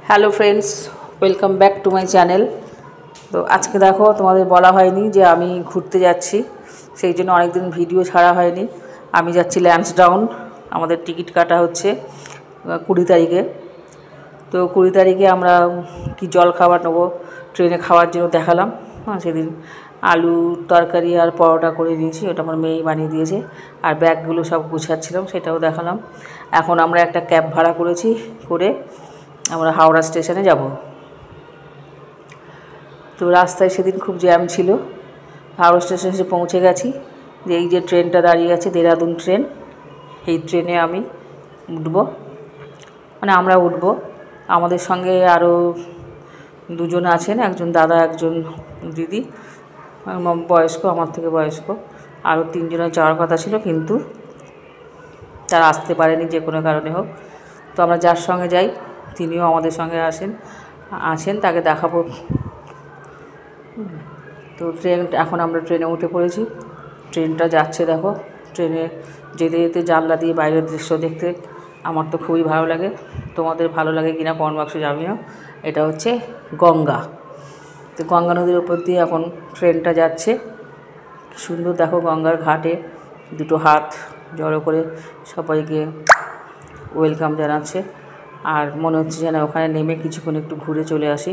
Hello friends, welcome back to my channel. তো আজকে দেখো, তোমাদের বলা হয়নি যে আমি ঘুরতে যাচ্ছি, সেই জন্য অনেকদিন ভিডিও ছাড়া হয়নি। আমি যাচ্ছি ল্যান্সডাউন। আমাদের টিকিট কাটা হচ্ছে 20 তারিখে। তো 20 তারিখে আমরা কি জল খাবার নেবো ট্রেনে খাওয়ার জন্য দেখালাম। সেদিন আলু তরকারি আর পরোটা করে নিয়েছি, ওটা আমার মেয়েই বানিয়ে দিয়েছে। আর ব্যাগগুলো সব গুছাচ্ছিলাম, সেটাও দেখালাম। এখন আমরা একটা ক্যাব ভাড়া করেছি, করে আমরা হাওড়া স্টেশনে যাব। তো রাস্তায় সেদিন খুব জ্যাম ছিল। হাওড়া স্টেশনে এসে পৌঁছে গেছি। যে এই যে ট্রেনটা দাঁড়িয়ে আছে, দেরাদুন ট্রেন, এই ট্রেনে আমি উঠবো, মানে আমরা উঠবো। আমাদের সঙ্গে আরও দুজন আছেন, একজন দাদা, একজন দিদি, বয়স্ক, আমার থেকে বয়স্ক। আরও 3 জনের যাওয়ার কথা ছিল, কিন্তু তারা আসতে পারেনি যে কোনো কারণে হোক। তো আমরা যার সঙ্গে যাই তিনিও আমাদের সঙ্গে আছেন, তাকে দেখাবো। তো এখন আমরা ট্রেনে উঠে পড়েছি। ট্রেনটা যাচ্ছে, দেখো। ট্রেনে যেতে যেতে জানলা দিয়ে বাইরের দৃশ্য দেখতে আমার তো খুবই ভালো লাগে। তোমাদের ভালো লাগে কিনা কমেন্ট বক্সে জানিও। এটা হচ্ছে গঙ্গা। তো গঙ্গা নদীর উপর দিয়ে এখন ট্রেনটা যাচ্ছে। সুন্দর দেখো, গঙ্গার ঘাটে দুটো হাত জড়ো করে সবাইকে ওয়েলকাম জানাচ্ছে। আর মনে হচ্ছে যেন ওখানে নেমে কিছুক্ষণ একটু ঘুরে চলে আসি।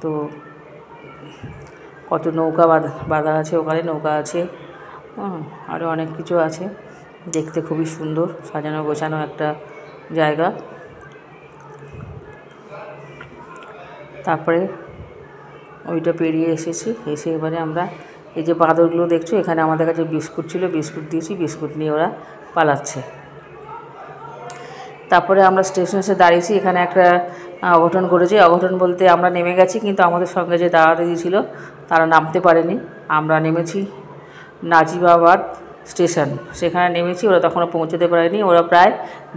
তো কত নৌকা বাঁধা আছে, ওখানে নৌকা আছে, আরও অনেক কিছু আছে। দেখতে খুবই সুন্দর, সাজানো গোছানো একটা জায়গা। তারপরে ওইটা পেরিয়ে এসেছি, এসে এবারে আমরা এই যে বাঁদরগুলো দেখছো, এখানে আমাদের কাছে বিস্কুট ছিল, বিস্কুট দিয়েছি, বিস্কুট নিয়ে ওরা পালাচ্ছে। তারপরে আমরা স্টেশনে এসে দাঁড়িয়েছি। এখানে একটা অঘটন ঘটেছে। অঘটন বলতে, আমরা নেমে গেছি, কিন্তু আমাদের সঙ্গে যে দাদা দিদি ছিল তারা নামতে পারেনি। আমরা নেমেছি নাজিবাবাদ স্টেশন, সেখানে নেমেছি। ওরা তখনও পৌঁছতে পারেনি, ওরা প্রায়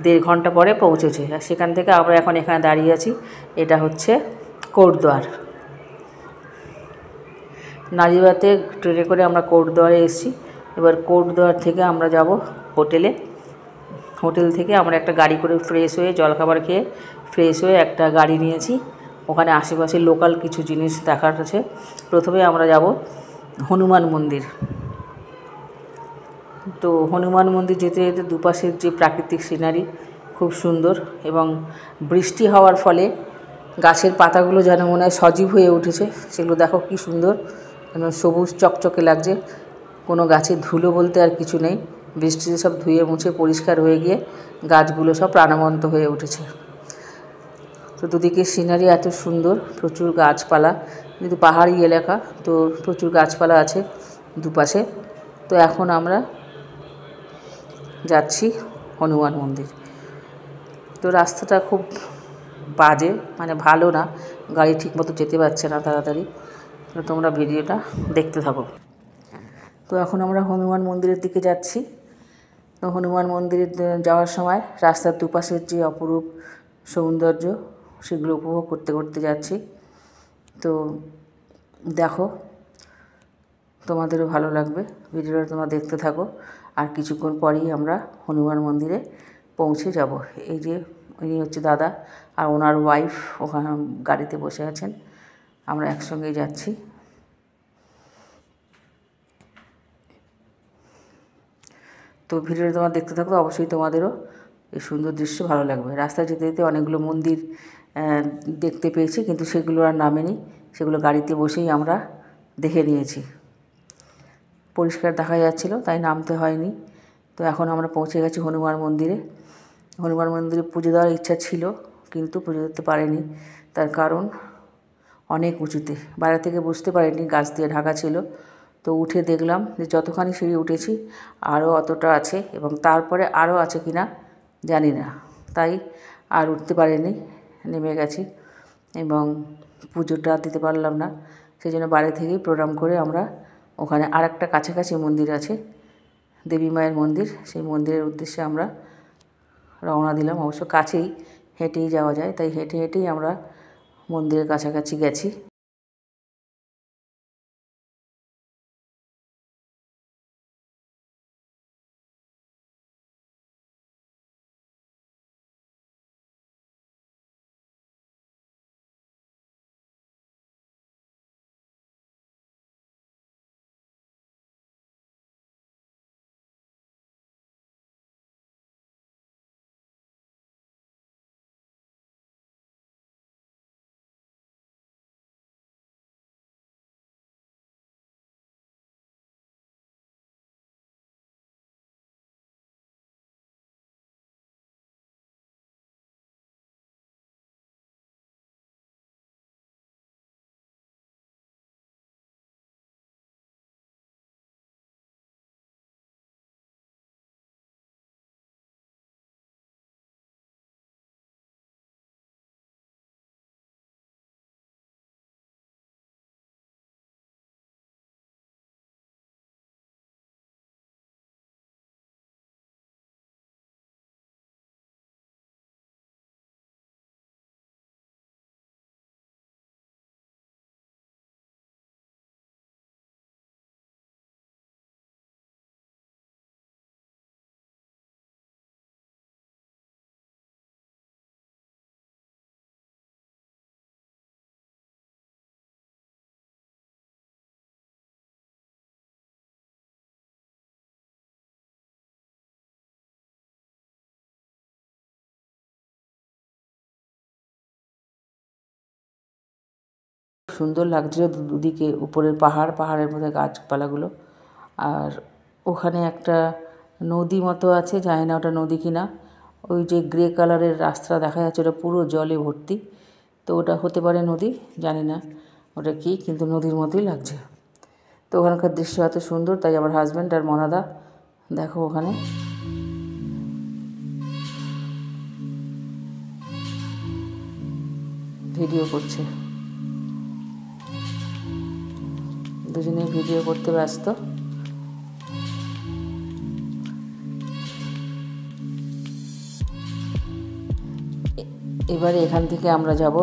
1.5 ঘন্টা পরে পৌঁছেছে। আর সেখান থেকে আমরা এখন এখানে দাঁড়িয়ে আছি। এটা হচ্ছে কোটদ্বার। নাজিবাতে ট্রেনে করে আমরা কোটদ্বারে এসেছি। এবার কোটদ্বার থেকে আমরা যাব হোটেলে। হোটেল থেকে আমরা একটা গাড়ি করে ফ্রেশ হয়ে, জলখাবার খেয়ে ফ্রেশ হয়ে একটা গাড়ি নিয়েছি। ওখানে আশেপাশে লোকাল কিছু জিনিস দেখার আছে। প্রথমে আমরা যাব হনুমান মন্দির। তো হনুমান মন্দির যেতে যেতে দুপাশের যে প্রাকৃতিক সিনারি খুব সুন্দর, এবং বৃষ্টি হওয়ার ফলে গাছের পাতাগুলো যেন মনে হয় সজীব হয়ে উঠেছে। সেগুলো দেখো কী সুন্দর, যেন সবুজ চকচকে লাগছে। কোনো গাছে ধুলো বলতে আর কিছু নেই। বৃষ্টিতে সব ধুয়ে মুছে পরিষ্কার হয়ে গিয়ে গাছগুলো সব প্রাণবন্ত হয়ে উঠেছে। তো দুদিকে সিনারি এত সুন্দর, প্রচুর গাছপালা, কিন্তু পাহাড়ি এলাকা, তো প্রচুর গাছপালা আছে দুপাশে। তো এখন আমরা যাচ্ছি হনুমান মন্দির। তো রাস্তাটা খুব বাজে, মানে ভালো না, গাড়ি ঠিকমতো যেতে পারছে না তাড়াতাড়ি। তো তোমরা ভিডিওটা দেখতে থাকো। তো এখন আমরা হনুমান মন্দিরের দিকে যাচ্ছি। তো হনুমান মন্দিরে যাওয়ার সময় রাস্তার দুপাশের যে অপরূপ সৌন্দর্য, সেগুলো উপভোগ করতে করতে যাচ্ছি। তো দেখো, তোমাদেরও ভালো লাগবে, ভিডিওটা তোমরা দেখতে থাকো। আর কিছুক্ষণ পরেই আমরা হনুমান মন্দিরে পৌঁছে যাব। এই যে ইনি হচ্ছে দাদা, আর ওনার ওয়াইফ ওখানে গাড়িতে বসে আছেন। আমরা একসঙ্গেই যাচ্ছি। তো ভিডিওটা তোমরা দেখতে থাকো, অবশ্যই তোমাদেরও এই সুন্দর দৃশ্য ভালো লাগবে। রাস্তায় যেতে যেতে অনেকগুলো মন্দির দেখতে পেয়েছি, কিন্তু সেগুলো আর নামেনি, সেগুলো গাড়িতে বসেই আমরা দেখে নিয়েছি। পরিষ্কার দেখা যাচ্ছিল, তাই নামতে হয়নি। তো এখন আমরা পৌঁছে গেছি হনুমান মন্দিরে। হনুমান মন্দিরে পুজো দেওয়ার ইচ্ছা ছিল, কিন্তু পুজো দিতে পারেনি। তার কারণ অনেক উঁচুতে, বাইরে থেকে বুঝতে পারিনি, গাছ দিয়ে ঢাকা ছিল। তো উঠে দেখলাম যে যতখানি সিঁড়ি উঠেছি আরও অতটা আছে, এবং তারপরে আরও আছে কি না জানি না, তাই আর উঠতে পারিনি, নেমে গেছি। এবং পুজোটা দিতে পারলাম না, সেই জন্য বাড়ি থেকেই প্রণাম করে আমরা ওখানে আরেকটা কাছাকাছি মন্দির আছে, দেবী মায়ের মন্দির, সেই মন্দিরের উদ্দেশ্যে আমরা রওনা দিলাম। অবশ্য কাছেই, হেঁটেই যাওয়া যায়, তাই হেঁটে হেঁটেই আমরা মন্দিরের কাছাকাছি গেছি। সুন্দর লাগছিল দুদিকে, উপরের পাহাড়ের মধ্যে গাছপালাগুলো। আর ওখানে একটা নদী মতো আছে, জানি না ওটা নদী কিনা। ওই যে গ্রে কালারের রাস্তা দেখা যাচ্ছে ওটা পুরো জলে ভর্তি, তো ওটা হতে পারে নদী, জানি না ওটা কি, কিন্তু নদীর মতোই লাগছে। তো ওখানকার দৃশ্য এত সুন্দর, তাই আমার হাজব্যান্ড আর মনাদা দেখো ওখানে ভিডিও করছে, দুজনে ভিডিও করতে ব্যস্ত। এবারে এখান থেকে আমরা যাব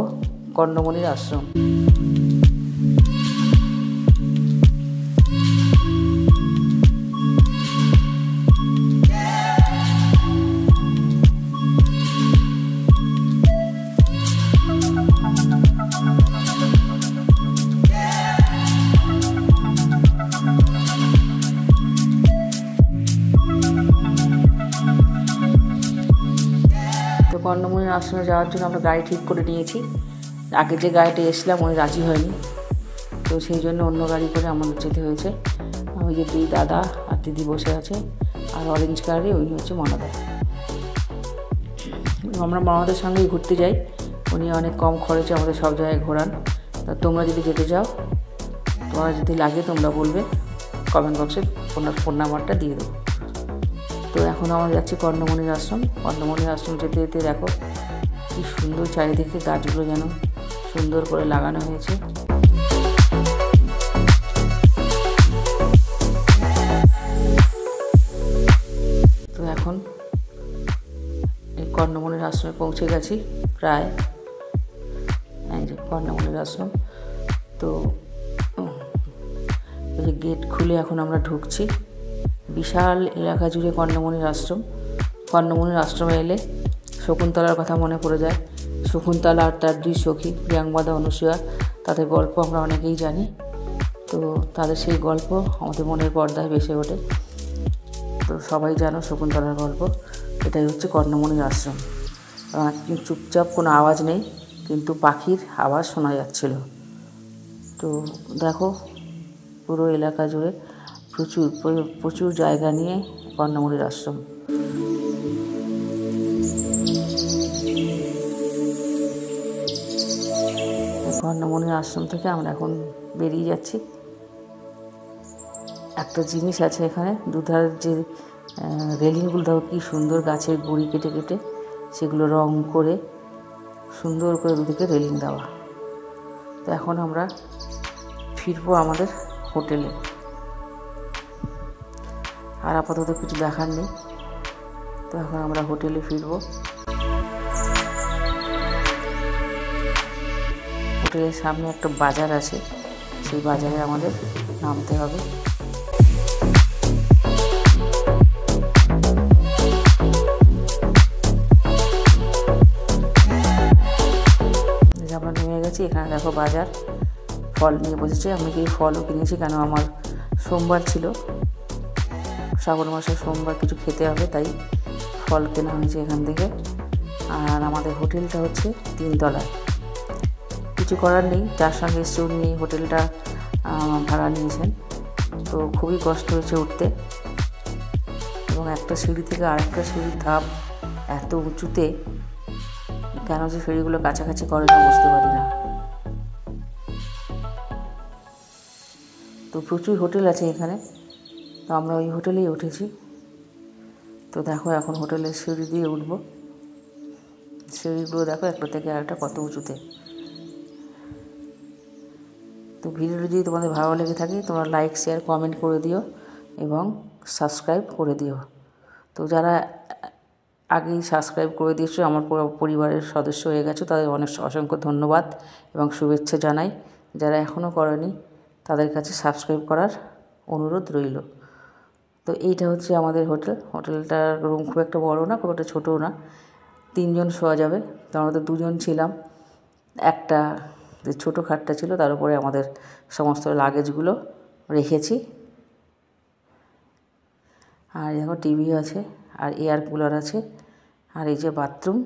কর্ণমণির আশ্রম। কর্ণমণির আশ্রমে যাওয়ার জন্য আমরা গাড়ি ঠিক করে নিয়েছি। আগে যে গাড়িটা এসলাম উনি রাজি হয়নি, তো সেই জন্য অন্য গাড়ি করে আমাদের যেতে হয়েছে। ওই যে দুই দাদা আর দিদি বসে আছে, আর অরেঞ্জ কালারে উনি হচ্ছে মনাদা। আমরা মামাদের সঙ্গেই ঘুরতে যাই, উনি অনেক কম খরচে আমাদের সব জায়গায় ঘোরান। তা তোমরা যদি যেতে চাও, তোমার যদি লাগে তোমরা বলবে, কমেন্ট বক্সে ওনার ফোন নাম্বারটা দিয়ে দেবো। তো এখন আমরা যাচ্ছি কর্ণমণির আশ্রম। কর্ণমণির আশ্রম যেতে যেতে দেখো কি সুন্দর চারিদিকে গাছগুলো যেন সুন্দর করে লাগানো হয়েছে। তো এখন এই কর্ণমণির আশ্রমে পৌঁছে গেছি প্রায়, এই যে কর্ণমণির আশ্রম। তো এই যে গেট খুলে এখন আমরা ঢুকছি। বিশাল এলাকা জুড়ে কর্ণমণির আশ্রম। কর্ণমণির আশ্রমে এলে শকুন্তলার কথা মনে পড়ে যায়। শকুন্তলা আর তার দুই সখী প্রিয়াঙ্গদা, অনুসূয়া, তাদের গল্প আমরা অনেকেই জানি। তো তাদের সেই গল্প আমাদের মনের পর্দায় ভেসে ওঠে। তো সবাই জানো শকুন্তলার গল্প। এটাই হচ্ছে কর্ণমণির আশ্রম। চুপচাপ, কোনো আওয়াজ নেই, কিন্তু পাখির আওয়াজ শোনা যাচ্ছিল। তো দেখো পুরো এলাকা জুড়ে প্রচুর জায়গা নিয়ে কর্ণমণির আশ্রম। কর্ণমণির আশ্রম থেকে আমরা এখন বেরিয়ে যাচ্ছি। একটা জিনিস আছে এখানে, দুধার যে রেলিংগুলো দেখো কি সুন্দর, গাছের গুঁড়ি কেটে কেটে সেগুলো রং করে সুন্দর করে দুদিকে রেলিং দেওয়া। তো এখন আমরা ফিরবো আমাদের হোটেলে। আর আপাতত কিছু দেখার নেই, তো এখন আমরা হোটেলে ফিরবো। হোটেলের সামনে একটা বাজার আছে, সেই বাজারে আমাদের নামতে হবে। আমরা নেমে গেছি, এখানে দেখো বাজার, ফল নিয়ে বসেছি। আমি কি ফলও কিনেছি, কেন আমার সোমবার ছিল, শ্রাবণ মাসের সোমবার কিছু খেতে হবে, তাই ফল কেনা হয়েছে এখান থেকে। আর আমাদের হোটেলটা হচ্ছে 3 তলায়। কিছু করার নেই, যার সঙ্গে এসে উনি হোটেলটা ভাড়া নিয়েছেন, তো খুবই কষ্ট হয়েছে উঠতে। এবং একটা সিঁড়ি থেকে আরেকটা সিঁড়ির ধাপ এত উঁচুতে, কেন যে সিঁড়িগুলো কাছাকাছি করে না বুঝতে পারি না। তো প্রচুর হোটেল আছে এখানে, তো আমরা ওই হোটেলেই উঠেছি। তো দেখো এখন হোটেলের সিঁড়ি দিয়ে উঠবো। সিঁড়িগুলো দেখো একটা থেকে আরেকটা কত উঁচুতে। তো ভিডিওটি যদি তোমাদের ভালো লেগে থাকে, তোমরা লাইক, শেয়ার, কমেন্ট করে দিও এবং সাবস্ক্রাইব করে দিও। তো যারা আগেই সাবস্ক্রাইব করে দিয়েছো, আমার পরিবারের সদস্য হয়ে গেছো, তাদের অসংখ্য ধন্যবাদ এবং শুভেচ্ছা জানাই। যারা এখনও করেনি তাদের কাছে সাবস্ক্রাইব করার অনুরোধ রইল। তো এইটা হচ্ছে আমাদের হোটেল। হোটেলটার রুম খুব একটা বড় না, খুব একটা ছোটও না, 3 জন শোয়া যাবে। তো আমরা তো 2 জন ছিলাম। একটা যে ছোটো খাটটা ছিল, তার উপরে আমাদের সমস্ত লাগেজগুলো রেখেছি। আর দেখো টিভি আছে, আর এয়ার কুলার আছে, আর এই যে বাথরুম।